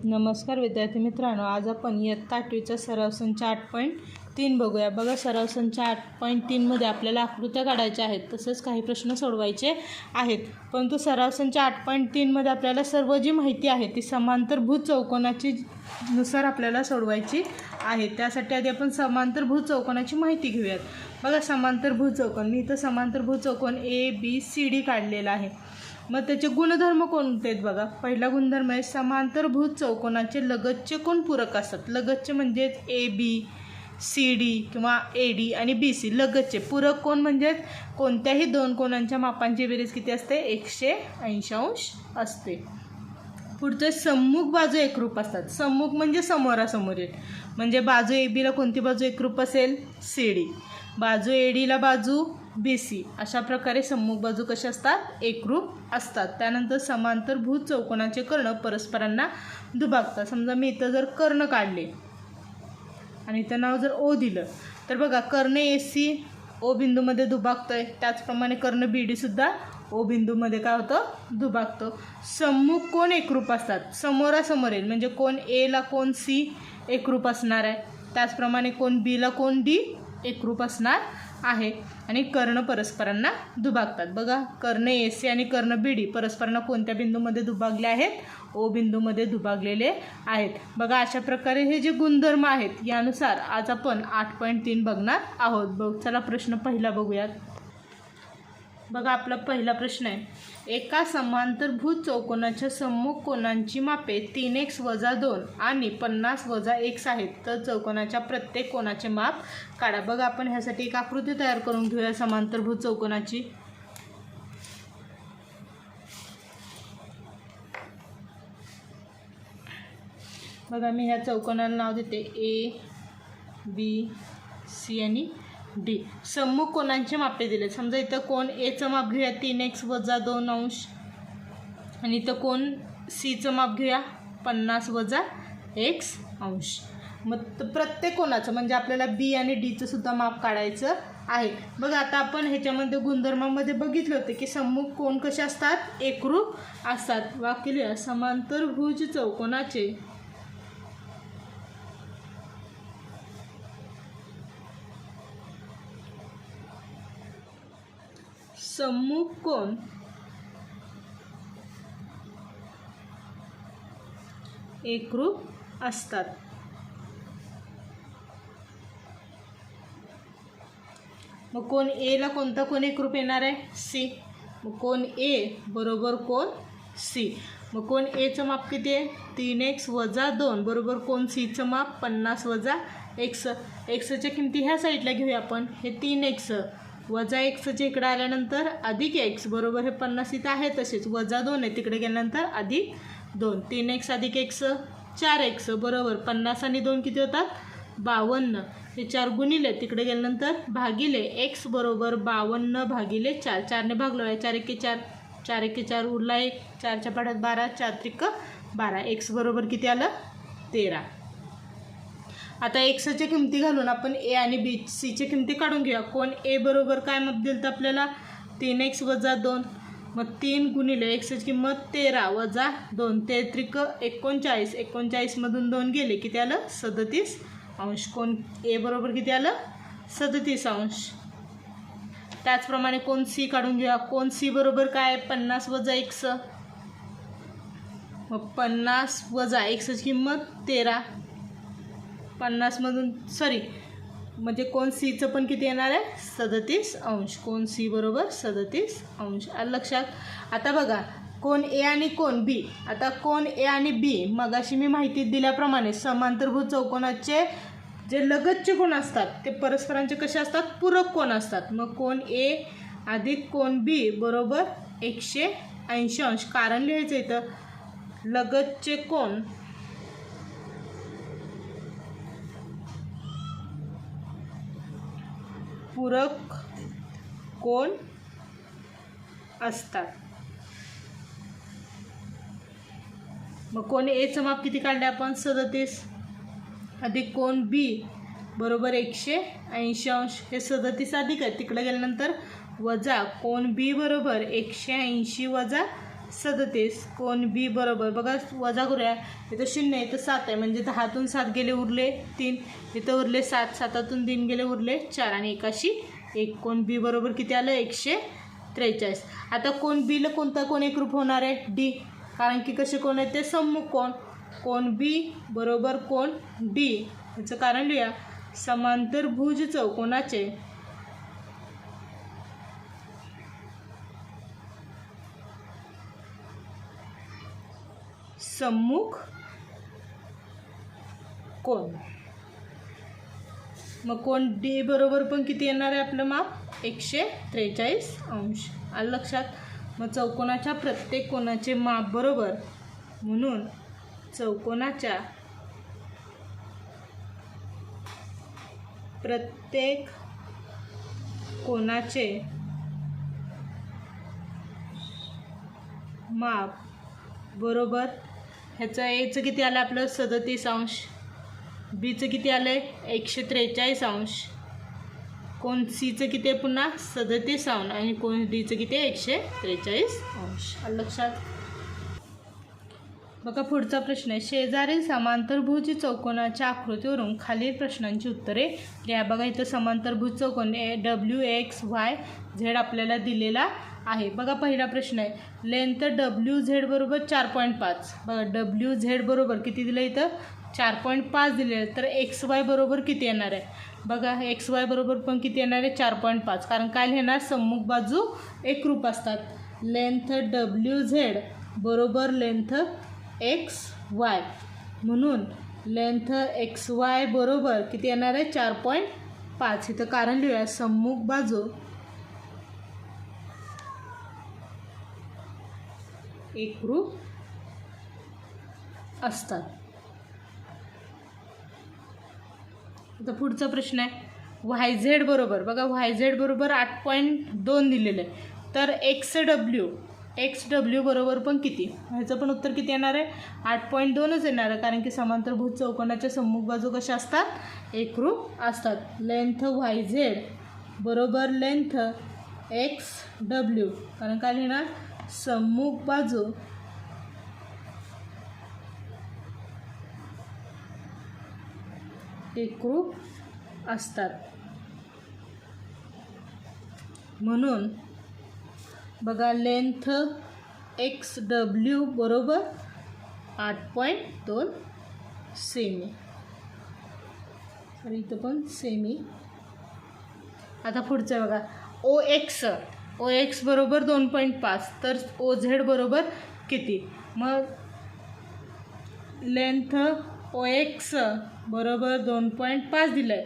नमस्कार विद्यार्थी मित्रांनो, आज आपण इयत्ता 8वीचा सराव संच 8.3 बघूया. बघा, सराव संच 8.3 मध्ये आपल्याला आकृत्या काढायच्या आहेत, तसेच काही प्रश्न सोडवायचे आहेत. परंतु सराव संच 8.3 मध्ये आपल्याला सर्व जी माहिती आहे ती समांतरभुज चौकोनाची नुसार आपल्याला सोडवायची आहे. त्यासाठी आधी आपण समांतरभुज चौकोनाची माहिती घेऊयात. बघा, समांतरभुज चौकोन, मी इथं समांतरभुज चौकोन ABCD काढलेला आहे. मग त्याचे गुणधर्म कोणते आहेत बघा. पहिला गुणधर्म आहे समांतरभुज चौकोनाचे लगतचे कोण पूरक असतात. लगतचे म्हणजे ABCD किंवा AD आणि BC लगतचे. पूरक कोण म्हणजे कोणत्याही दोन कोणांच्या मापांची बेरीज किती असते, 180 अंश असते. पुढचे सम्मुख बाजू एकरूप असतात. सम्मुख म्हणजे समोरासमोरील, म्हणजे बाजू ABला कोणती बाजू एकरूप असेल, CD. बाजू ADला बाजू BC. अशा प्रकारे सम्मुख बाजू कशा असतात, एकरूप असतात. त्यानंतर समांतरभुज चौकोनाचे कर्ण परस्परांना दुभागतात. समजा मी इथं जर कर्ण काढले आणि इथं नाव जर O दिलं, तर बघा कर्ण AC O बिंदूमध्ये दुभागतोय. त्याचप्रमाणे कर्ण BD सुद्धा O बिंदूमध्ये काय होतं, दुभागतो. सम्मुख कोण एकरूप असतात, समोरासमोरील, म्हणजे कोण Aला कोण C एकरूप असणार आहे. त्याचप्रमाणे कोण Bला कोण D एकरूप असणार आहे. आणि कर्ण परस्परांना दुभागतात. बघा, कर्ण AC आणि कर्ण BD परस्परांना कोणत्या बिंदूमध्ये दुभागले आहेत, O बिंदूमध्ये दुभागलेले आहेत. बघा, अशा प्रकारे हे जे गुणधर्म आहेत यानुसार आज आपण 8.3 बघणार आहोत. चला प्रश्न पहिला बघूयात. बघा, आपला पहिला प्रश्न आहे, एका समांतरभुज चौकोनाच्या सम्मुख कोनांची मापे 3x - 2 आणि 50 - x आहेत, तर चौकोनाच्या प्रत्येक कोनाचे माप काढा. बघा, आपण ह्यासाठी एक आकृती तयार करून घेऊया समांतरभुज चौकोनाची. बघा, मी ह्या चौकोनाला नाव देते ABC आणि D. सम्मुख कोणांचे मापे दिले. समजा इथं कोण Aचं माप घेऊया 3x - 2 अंश आणि इथं कोण Cचं माप घेऊया 50 - x अंश. मग प्रत्येक कोणाचं म्हणजे आपल्याला B आणि Dचं सुद्धा माप काढायचं आहे. बघा, आता आपण ह्याच्यामध्ये गुणधर्मामध्ये बघितलं होतं की सम्मुख कोण कसे असतात, एकरूप असतात. वाक्य लिहा, समांतरभुज चौकोनाचे सम्मुख कोण एकरूप असतात. मग कोण Aला कोणता कोण एकरूप येणार आहे, C. मग कोण A बरोबर कोण C. मग कोण Aचं माप किती आहे, 3x - 2 बरोबर कोण Cचं माप 50 - x. xच्या किमती ह्या साईडला घेऊया आपण. हे 3x वजा xच्या इकडे आल्यानंतर अधिक x बरोबर हे 50 इथं आहे तसेच, वजा 2 आहे तिकडे गेल्यानंतर अधिक 2. 3x अधिक x 4x बरोबर 50 आणि 2 किती होतात, 52. हे 4 गुणिले तिकडे गेल्यानंतर भागिले x बरोबर 52 भागिले 4. 4ने भागलो आहे, 4 × 4, 4 × 4 उरला 1, 4च्या पाढ्यात 12, 4 × 3 = 12. x बरोबर किती आलं, 13. आता xच्या किमती घालून आपण A आणि B Cच्या किमती काढून घेऊया. कोण A बरोबर काय माप दिलं तर आपल्याला 3x - 2. मग 3 गुणिले xची किंमत 13 वजा 2, 3 × 39. 39 मधून 2 गेले किती आलं, 37 अंश. कोण A बरोबर किती आलं, 37 अंश. त्याचप्रमाणे कोण C काढून घेऊया. कोण C बरोबर काय, 50 - x. मग 50 वजा xची किंमत 13. 50 मधून म्हणजे कोण Cचं पण किती येणार आहे, 37 अंश. कोण C बरोबर 37 अंश. आलं लक्षात. आता बघा, कोण A आणि कोण B. आता कोण A आणि B मगाशी मी माहिती दिल्याप्रमाणे समांतरभुज चौकोनाचे जे लगतचे कोण असतात ते परस्परांचे कसे असतात, पूरक कोण असतात. मग कोण A अधिक कोण B बरोबर 180 अंश. कारण लिहायचं इथं, लगतचे कोण पूरक कोण असतात. मग कोण Aचं माप किती काढले आपण, 37 अधिक कोण B बरोबर 180 अंश. हे 37 अधिक आहे तिकडे गेल्यानंतर वजा कोण B बरोबर 180 वजा 37. कोण बी बरोबर बघा वजा करूया. इथं 0 आहे, इथं 7 आहे, म्हणजे 10तून 7 गेले उरले 3, इथं उरले 7, 7तून 3 गेले उरले 4 आणि 1 कोण बी बरोबर किती आलं 143. आता कोण बीला कोणता कोण एकरूप होणार आहे डी, कारण की कसे कोण आहेत ते सम्मुख कोण. कोण बी बरोबर कोण डी. याचं कारण लिहूया. समांतरभुज चौकोनाचे सम्मुख कोण. मग कोण डी बरोबर पण किती येणार आहे आपलं माप 143 अंश. आलं लक्षात. मग चौकोनाच्या प्रत्येक कोणाचे माप बरोबर, म्हणून चौकोनाच्या प्रत्येक कोणाचे माप बरोबर. ह्याचं एचं किती आलं आपलं 37 अंश, बीचं किती आलं आहे 143 अंश, कोण सीचं किती आहे पुन्हा 37 अंश आणि कोण डीचं किती आहे 143 अंश. आलं लक्षात. बघा पुढचा प्रश्न आहे. शेजारील समांतरभुज चौकोनाच्या आकृतीवरून खालील प्रश्नांची उत्तरे लिहा. बघा इथं समांतरभुज चौकोन WXYZ आपल्याला दिलेला आहे. बघा पहिला प्रश्न आहे. लेंथ WZ बरोबर 4.5. बघा WZ बरोबर किती दिलं इथं 4.5 दिलेलं, तर XY बरोबर किती येणार आहे. बघा XY बरोबर पण किती येणार आहे 4.5, कारण काय लिहिणार सम्मुख बाजू एकरूप असतात. लेंथ WZ बरोबर लेंथ XY, म्हणून लेंथ XY बरोबर किती येणार आहे 4.5. इथं कारण लिहूया. सम्मुख बाजू एकरूप असतात. आता पुढचा प्रश्न आहे. YZ बरोबर बघा YZ बरोबर 8.2 दिलेलं आहे, तर XW बरोबर पण किती. ह्याचं पण उत्तर किती येणार आहे 8.2च येणार आहे, कारण की समांतरभुज चौकोनाच्या सम्मुख बाजू कशा असतात एकरूप असतात. लेंथ YZ बरोबर लेंथ XW, कारण काय लिहिणार सम्मुख बाजू एकरूप असतात, म्हणून बघा लेंथ XW बरोबर 8.2 सेमी. तर इथं पण सेमी. आता पुढचं बघा OX बरोबर 2.5, तर OZ बरोबर किती. मग लेंथ OX बरोबर 2.5 दिलं आहे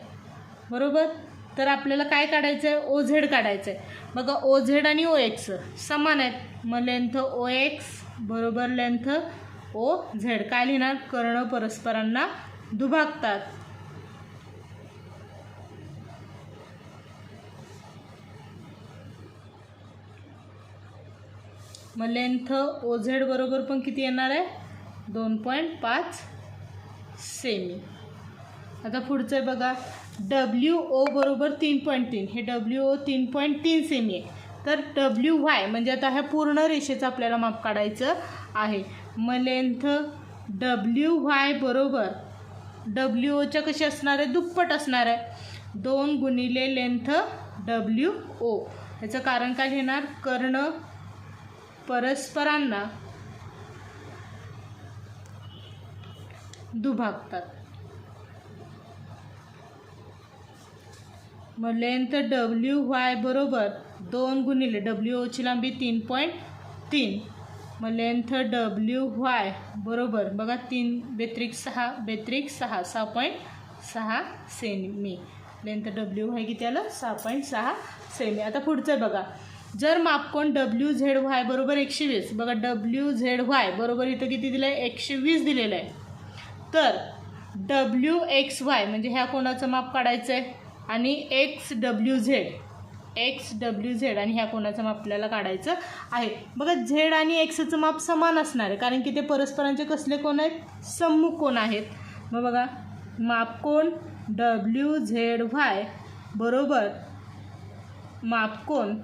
बरोबर, तर आपल्याला काय काढायचं आहे OZ काढायचं आहे. बघा OZ आणि OX समान आहेत, मग लेंथ OX बरोबर लेंथ OZ काय लिहिणार कर्ण परस्परांना दुभागतात. मग लेंथ OZ बरोबर पण किती येणार आहे 2.5 सेमी. आता पुढचं आहे बघा WO बरोबर 3.3. हे WO 3.3 सेमी आहे, तर WY म्हणजे आता ह्या पूर्ण रेषेचं आपल्याला माप काढायचं आहे. मग लेंथ WY बरोबर WOच्या कशी असणार आहे दुप्पट असणार आहे 2 गुणिले लेंथ WO. याचं कारण काय लिहिणार कर्ण परस्परांना दुभागतात. मग लेंथ WY बरोबर 2 गुणिले WOची लांबी 3.3. मग लेंथ WY बरोबर बघा 3 बेत्रिक 6 6.6 सेमी. लेंथ WY किती आलं 6.6 सेमी. आता पुढचं बघा जर मापकोन WZY बरोबर 120. बघा WZY बरोबर इथं किती दिलं आहे 120 दिलेलं आहे, तर WXY म्हणजे ह्या कोणाचं माप काढायचं आहे आणि XWZ आणि ह्या कोणाचं माप आपल्याला काढायचं आहे. बघा Z आणि Xचं माप समान असणार आहे, कारण की ते परस्परांचे कसले कोण आहेत सम्मुख कोण आहेत. मग बघा मापकोन WZY बरोबर मापकोन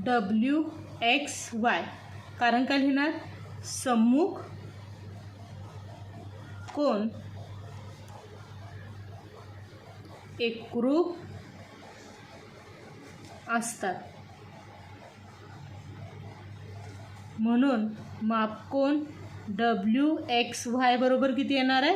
WXY XY. कारण काय लिहिणार, सम्मुख कोन एकरूप असतात, म्हणून मापकोन WXY बरोबर किती येणार आहे,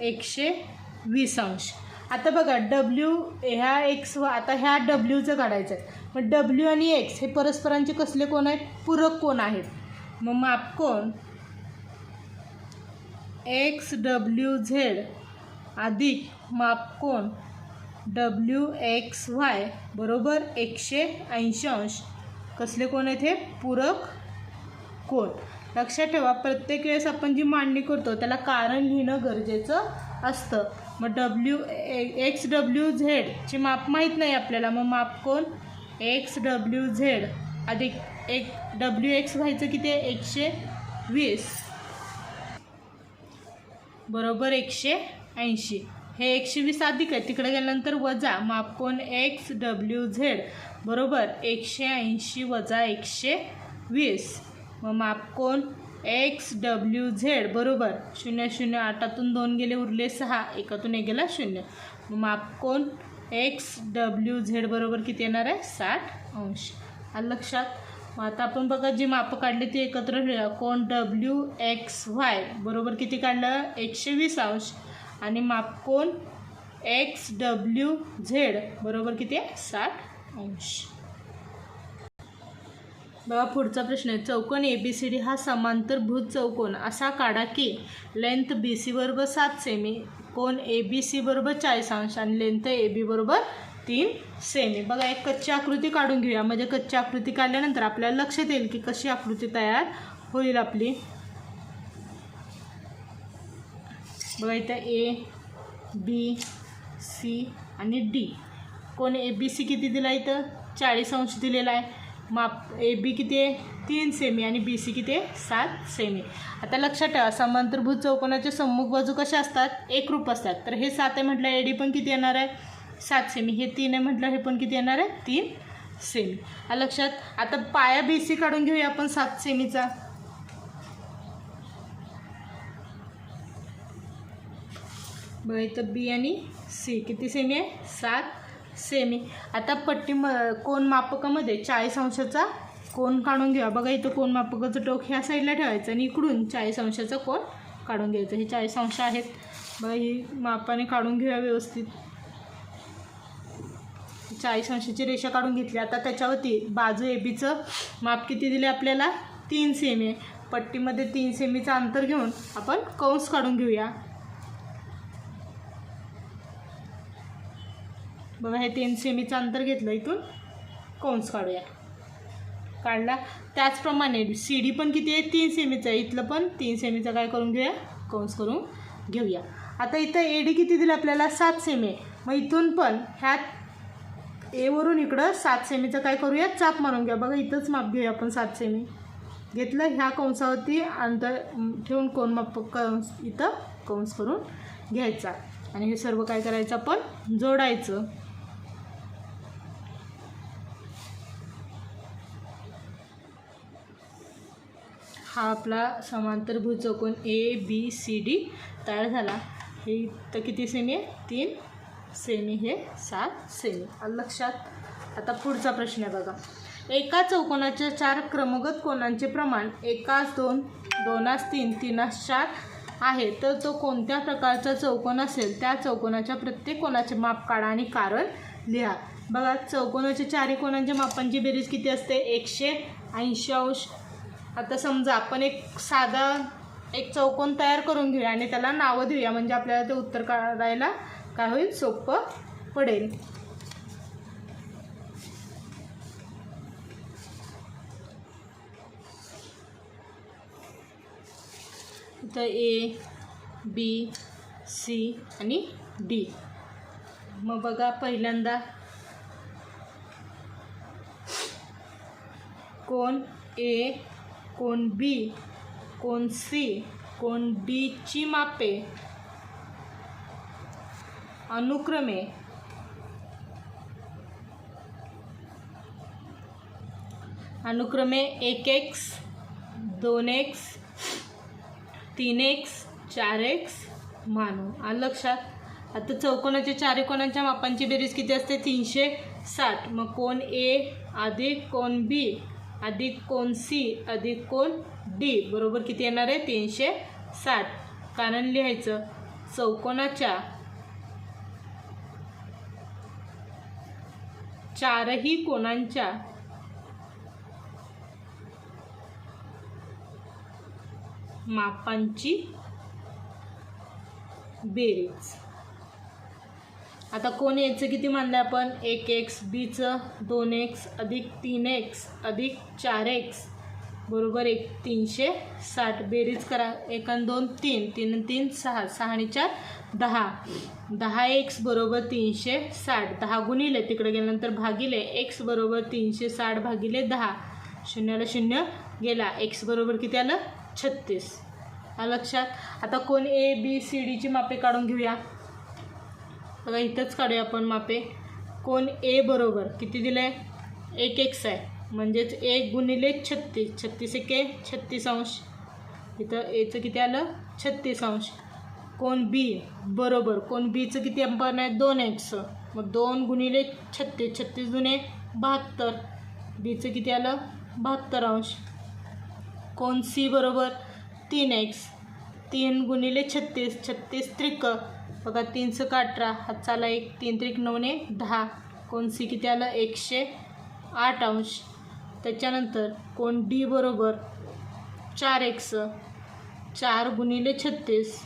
120 अंश. आता बघा W ह्या XY, आता ह्या Wचं काढायचं आहे. मग W आणि X हे परस्परांचे कसले कोण आहेत, पूरक कोण आहेत. मग मापकोन XWZ अधिक मापकोन WXY बरोबर 180 अंश कसले कोण आहेत, हे पूरक कोण. लक्षात ठेवा, प्रत्येक वेळेस आपण जी मांडणी करतो त्याला कारण लिहिणं गरजेचं असतं. मग XWZ ची माप माहीत नाही आपल्याला, मग मापकोन XWZ अधिक WXYचं किती आहे, 120 बरोबर 180. हे 120 अधिक आहे, तिकडे गेल्यानंतर वजा मापकोन XWZ बरोबर 180 वजा 120. मग मापकोन XWZ बरोबर 0 0 8तून 2 गेले, उरले 6, एकातून 1 गेला 0. मग मापकोन XWZ बरोबर किती येणार आहे, 60 अंश. आलं लक्षात. मग आता आपण बघा जी मापं काढली ती एकत्र लिहूया. कोन WXY बरोबर किती काढलं, 120 अंश. आणि मापकोन XWZ बरोबर किती आहे, 60 अंश. बघा पुढचा प्रश्न आहे. चौकोन ABCD हा समांतरभुज चौकोन असा काढा की लेंथ BC बरोबर 7 सेमी, कोन ABC बरोबर 40 अंश आणि लेंथ AB बरोबर 3 सेमी. बघा एक कच्ची आकृती काढून घेऊया. म्हणजे कच्ची आकृती काढल्यानंतर आपल्याला लक्षात येईल की कशी आकृती तयार होईल आपली. बघा इथं A B C आणि D. कोन ABC किती दिला, इथं 40 अंश दिलेला आहे. माप AB किती आहे, 3 सेमी आणि BC किती आहे, 7 सेमी. आता लक्षात ठेवा, समांतरभुज चौकोनाचे सम्मुख बाजू कशा असतात, एकरूप असतात. तर हे 7 आहे म्हटलं, AD पण किती येणार आहे, 7 सेमी. हे 3 आहे म्हटलं, हे पण किती येणार आहे, 3 सेमी. लक्षात. आता पाया BC काढून घेऊया आपण 7 सेमीचा. बघा इथं B आणि C किती सेमी आहे, 7 सेमी. आता पट्टी कोन मापकामध्ये 40 अंशाचा कोन काढून घ्या. बघा इथं कोन मापकाचं टोक ह्या साईडला ठेवायचं आणि इकडून 40 अंशाचा कोन काढून घ्यायचं. हे 40 अंश आहेत. बघा ही मापाने काढून घेऊया व्यवस्थित. 40 अंशाची रेषा काढून घेतली. आता त्याच्यावरती बाजू ABचं माप किती दिले आपल्याला, 3 सेमी. पट्टीमध्ये 3 सेमीचं अंतर घेऊन आपण कंस काढून घेऊया. बघा हे 3 सेमीचं अंतर घेतलं, इथून कंस काढूया. काढला. त्याचप्रमाणे CD पण किती आहे, 3 सेमीचं आहे. इथलं पण 3 सेमीचं काय करून घेऊया, कंस करून घेऊया. आता इथं AD किती दिलं आपल्याला, 7 सेमी. मग इथून पण ह्यात A वरून इकडं 7 सेमीचं काय करूया, चाप मारून घ्या. बघा इथंच माप घेऊया आपण, 7 सेमी घेतलं. ह्या कंसावरती अंतर ठेवून कोन माप इथं कंस करून घ्यायचा आणि हे सर्व काय करायचं, आपण जोडायचं. हा आपला समांतरभुज चौकोन ABCD तयार झाला. हे तर किती सेमी आहे, 3 सेमी. हे 7 सेमी. आलं लक्षात. आता पुढचा प्रश्न आहे बघा. एका चौकोनाच्या 4 क्रमगत कोनांचे प्रमाण 1:2, 2:3, 3:4 आहे. तर तो कोणत्या प्रकारचा चौकोन असेल, त्या चौकोनाच्या प्रत्येक कोनाचे माप काढा आणि कारण लिहा. बघा चौकोनाच्या 4 कोनांच्या मापांची बेरीज किती असते, 180 अंश. आता समजा आपण साधा एक चौकोन तयार करून घेऊया आणि त्याला नावं देऊया, म्हणजे आपल्याला ते उत्तर काढायला काय होईल, सोपं पडेल. इथं A B C आणि D. मग बघा पहिल्यांदा कोन A, cone B, cone C, cone D ची मापे अनुक्रमे अनुक्रमे 1x 2x 3x 4x मानू. आलं लक्षात. आता चौकोनाच्या चारी कोणांच्या मापांची बेरीज किती असते? 360. मग कोन ए अधिक कोन बी अधिक कोन सी अधिक कोन डी बरोबर किती येणार आहे? 360. कारण लिहायचं चौकोनाच्या चारही कोणांच्या मापांची बेरीज. आता कोण याचं किती मानलं आपण? 1x, बीचं 2x अधिक 3x अधिक 4x बरोबर 360. बेरीज करा. 1 आणि 2 3, 3 आणि 3 6, 6 आणि 4 10. 10x बरोबर 360. 10 गुणिले तिकडे गेल्यानंतर भागिले x बरोबर 360 भागिले 10. शून्याला शून्य गेला. x बरोबर किती आलं? 36. आलं लक्षात. आता कोण ए बी सी डीची मापे काढून घेऊया. बघा इथंच काढूया आपण मापे. कोण ए बरोबर किती दिलं आहे? 1x आहे म्हणजेच 1 गुणिले 36. 36 एके 36 अंश. इथं एचं किती आलं? 36 अंश. कोण बी बरोबर कोण बीचं किती अंपण आहे? 2x. मग 2 गुणिले 36. 36 दुने 72. बीचं किती आलं? 72 अंश. कोण सी बरोबर 3x. 3 गुणिले 36. 36 त्रिक. बघा 3 × 18 हातचाला 1. 3 त्रिक 9 ने 10. कोण सी किती आलं? 108 अंश. त्याच्यानंतर कोण डी बरोबर 4x. 4 गुणिले 36.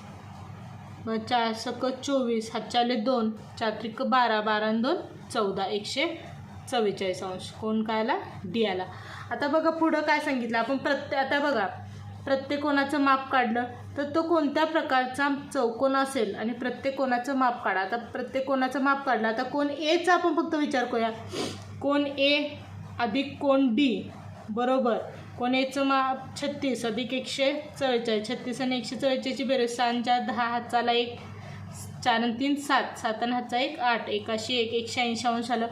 मग 4 × 24 हातचाले 2. 4 त्रिक 12. 12 आणि 2 14. 144 अंश. कोण काय आला? डी आला. आता बघा पुढं काय सांगितलं आपण. आता बघा प्रत्येक कोणाचं माप काढलं तर तो कोणत्या प्रकारचा चौकोन असेल आणि प्रत्येक कोणाचं माप काढा. आता प्रत्येक कोणाचं माप काढलं. आता कोण एचा आपण फक्त विचार करूया. कोण ए अधिक कोण डी बरोबर कोण एचं माप 36 अधिक 144. 36 आणि 144ची बेरीज 6 आणि 4 10 हातचाला 1. 4 आणि 3 7. 7 आणि हातचा 1 8. 181 180 अंश आलं.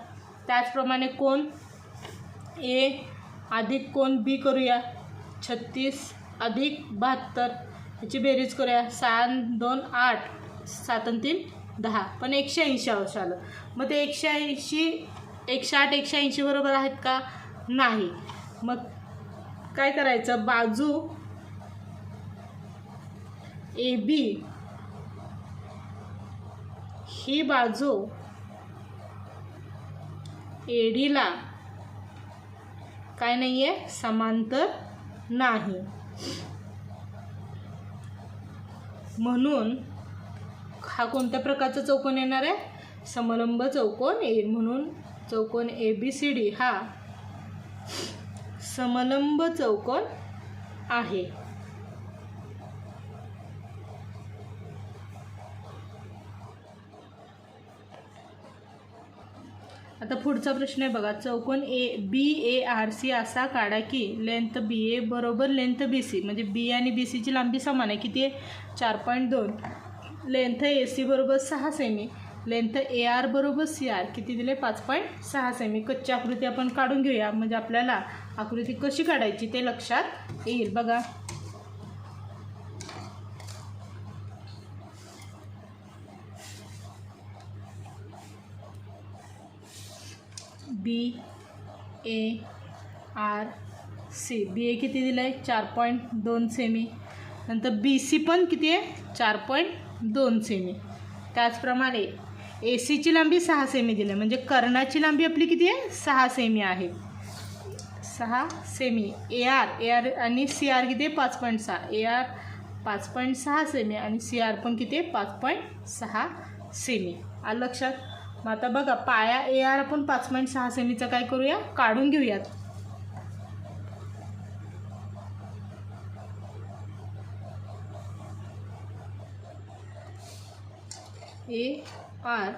त्याचप्रमाणे कोण ए अधिक कोण बी करूया. 36 अधिक 72 याची बेरीज करूया. 6 आणि 2 8. 7 आणि 3 10. पण 180 अंश आलं. मग ते 180 108 180 बरोबर आहेत का? नाही. मग काय करायचं? बाजू ए बी ही बाजू ए डीला काय नाही आहे? समांतर नाही. म्हणून हा कोणत्या प्रकारचा चौकोन येणार आहे? समलंब चौकोन येईल. म्हणून चौकोन ए बी सी डी हा समलंब चौकोन आहे. आता पुढचा प्रश्न आहे बघा. चौकोन A B A R C असा काढा की लेंथ बी ए बरोबर लेंथ बी सी. म्हणजे बी आणि बी सीची लांबी समान आहे. किती आहे? 4.2. लेंथ ए सी बरोबर 6 सेमी. लेंथ ए आर बरोबर सी आर किती दिले? 5.6 सेमी. कच्ची आकृती आपण काढून घेऊया म्हणजे आपल्याला आकृती कशी काढायची ते लक्षात येईल. बघा बी ए आर सी. बी ए किती दिलं आहे? 4.2 सेमी. नंतर बी सी पण किती आहे? 4.2 सेमी. त्याचप्रमाणे ए सीची लांबी 6 सेमी दिली म्हणजे कर्णाची लांबी आपली किती आहे? 6 सेमी आहे. 6 सेमी. ए आर आणि सी आर किती आहे? 5.6. ए आर 5.6 सेमी आणि सी आर पण किती आहे? 5.6 सेमी. आलं लक्षात. मग आता बघा पाया ए आर आपण 5.6 सेमीचा काय करूया? काढून घेऊयात. ए आर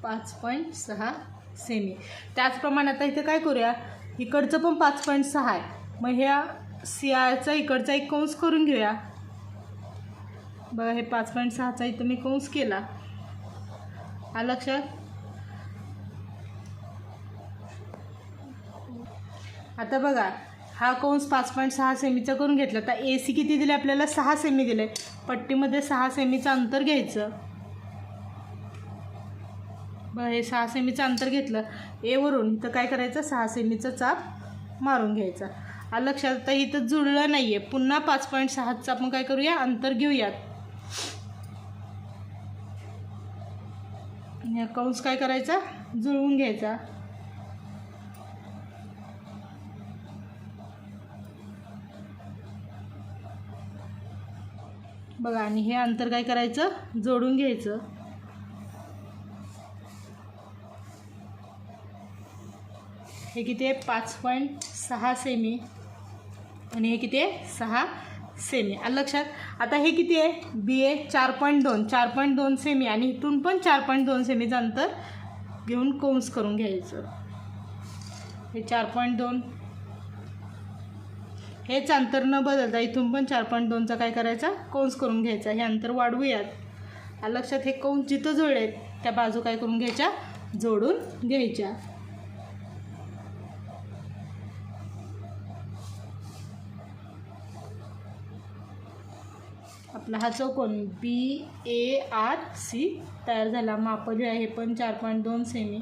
5.6 सेमी. त्याचप्रमाणे आता इथे काय करूया? इकडचं पण 5.6 आहे. मग ह्या सी आरचा इकडचा एक कंस करून घेऊया. बघा हे 5.6चा इथं मी कंस केला. आलं लक्षात. आता बघा हा कंस 5.6 सेमीचा करून घेतला, तर ए सी किती दिले आपल्याला? 6 सेमी दिले. पट्टीमध्ये 6 सेमीचं अंतर घ्यायचं. बघा हे 6 सेमीचं अंतर घेतलं ए वरून, इथं काय करायचं? 6 सेमीचा चाप मारून घ्यायचा. आलं लक्षात? आता इथं जुळलं नाही आहे, पुन्हा 5.6चं आपण काय करूया? अंतर घेऊयात. या कंस काय करायचा? जुळवून घ्यायचा. बघा आणि हे अंतर काय करायचं? जोडून घ्यायचं. हे किती आहे? 5.6 सेमी आणि हे किती आहे? 6 सेमी. आलं लक्षात? आता हे किती आहे? बी ए 4.2 सेमी आणि इथून पण 4.2 सेमीचं अंतर घेऊन कंस करून घ्यायचं. हे 4.2 हेच अंतर न बदलता इथून पण 4.2चा काय करायचा? कंस करून घ्यायचा. हे अंतर वाढवूयात. आलं लक्षात? हे कंस जिथं जुळले त्या बाजू काय करून घ्यायच्या? जोडून घ्यायच्या. आपला हा चौकोन BARC तयार झाला. मापले आहे पण 4.2 सेमी.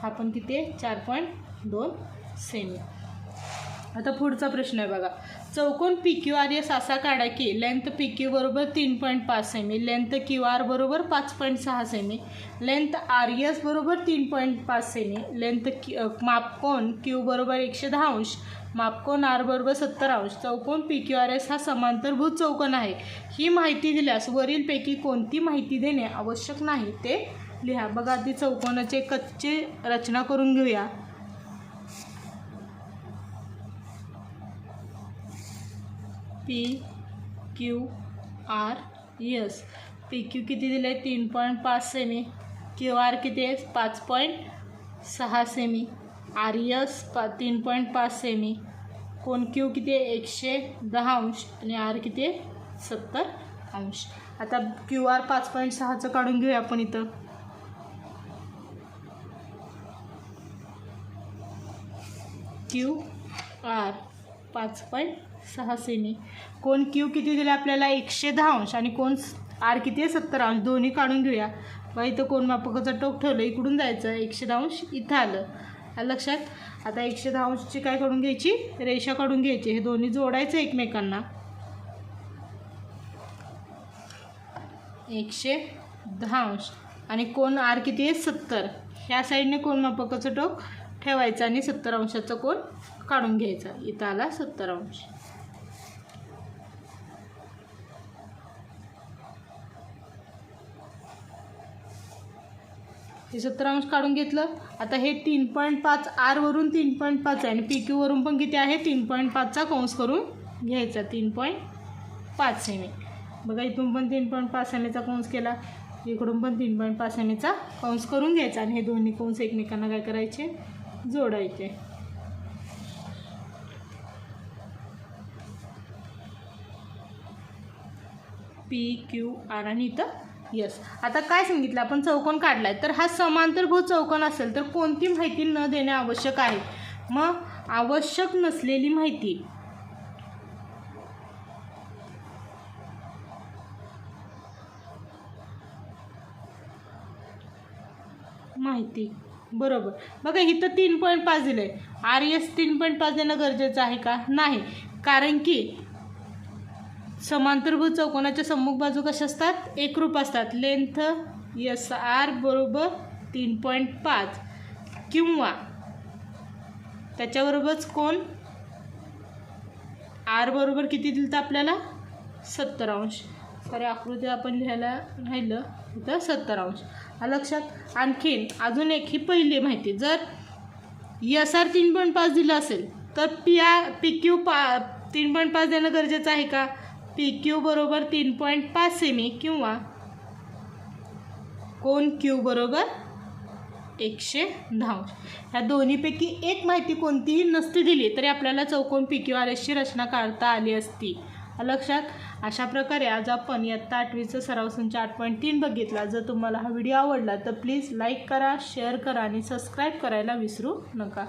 हा पण किती आहे? 4.2 सेमी. आता पुढचा प्रश्न आहे बघा. चौकोन PQRS असा काढा की लेंथ PQ बरोबर 3.5 सेमी, लेंथ QR बरोबर 5.6 सेमी, लेंथ RS बरोबर 3.5 सेमी, लेंथ मापकोन Q बरोबर 110 अंश, मापकोन R बरोबर 70 अंश. चौकोन PQRS हा समांतरभुज चौकोन आहे. ही माहिती दिल्यास वरीलपैकी कोणती माहिती देणे आवश्यक नाही ते लिहा. बघा आधी चौकोनाचे कच्चे रचना करून घेऊया. PQRS. PQ किती दिले? 3.5 सेमी. QR किती आहे? 5.6 सेमी. RS 3.5 semi. कोण Q किती आहे? 110 अंश आणि R किती आहे? 70 अंश. आता QR 5.6चं काढून घेऊया आपण इथं. QR 5.6 semi. कोण Q किती दिले आपल्याला? 110 अंश आणि कोण R किती आहे? 70 अंश. दोन्ही काढून घेऊया. बघा इथं कोण मापकाचं टोक ठेवलं, इकडून जायचं. 110 अंश इथं आलं. लक्षात? आता 110 अंशची काय काढून घ्यायची? रेषा काढून घ्यायची. हे दोन्ही जोडायचं एकमेकांना. 110 अंश आणि कोण R किती आहे? 70. ह्या साईडने कोण मापकाचं टोक ठेवायचं आणि 70 अंशाचा कोण काढून घ्यायचा. इथं आला 70 अंश. हे 70 अंश काढून घेतलं. आता हे 3.5 R वरून 3.5 आहे आणि PQ वरून पण किती आहे? 3.5चा कंस करून घ्यायचा. 3.5 सेमी. बघा इथून पण 3.5 सेमीचा कंस केला, इकडून पण 3.5 सेमीचा कंस करून घ्यायचा आणि हे दोन्ही कंस एकमेकांना काय करायचे? जोडायचे. PQR आणि इथं यस. आता काय सांगितलं आपण? चौकोन काढलाय तर हा समांतरभुज चौकोन असेल तर कोणती माहिती न देणे आवश्यक आहे? मग आवश्यक नसलेली माहिती बरोबर. बघा इथं 3.5 दिलंय. RS 3.5 देणं गरजेचं आहे का? नाही, कारण की समांतरभुज चौकोनाच्या सम्मुख बाजू कशा असतात? एकरूप असतात. लेंथ SR बरोबर 3.5 किंवा त्याच्याबरोबरच कोण R बरोबर किती दिलं तर आपल्याला? 70 अंश. सारे आकृती आपण लिहायला राहिलं इथं 70 अंश. लक्षात? आणखीन अजून एक ही पहिली माहिती, जर SR 3.5 दिलं असेल तर PQ 3.5 देणं गरजेचं आहे का? PQ बरोबर 3.5 सेमी किंवा कोण Q बरोबर 110 अंश. ह्या दोन्हीपैकी एक माहिती कोणतीही नसती दिली तरी आपल्याला चौकोन PQRSची रचना काढता आली असती. लक्षात? अशा प्रकारे आज आपण इयत्ता 8वीचा सराव संच 8.3 बघितला. जर तुम्हाला हा व्हिडिओ आवडला तर प्लीज लाईक करा, शेअर करा आणि सबस्क्राईब करायला विसरू नका.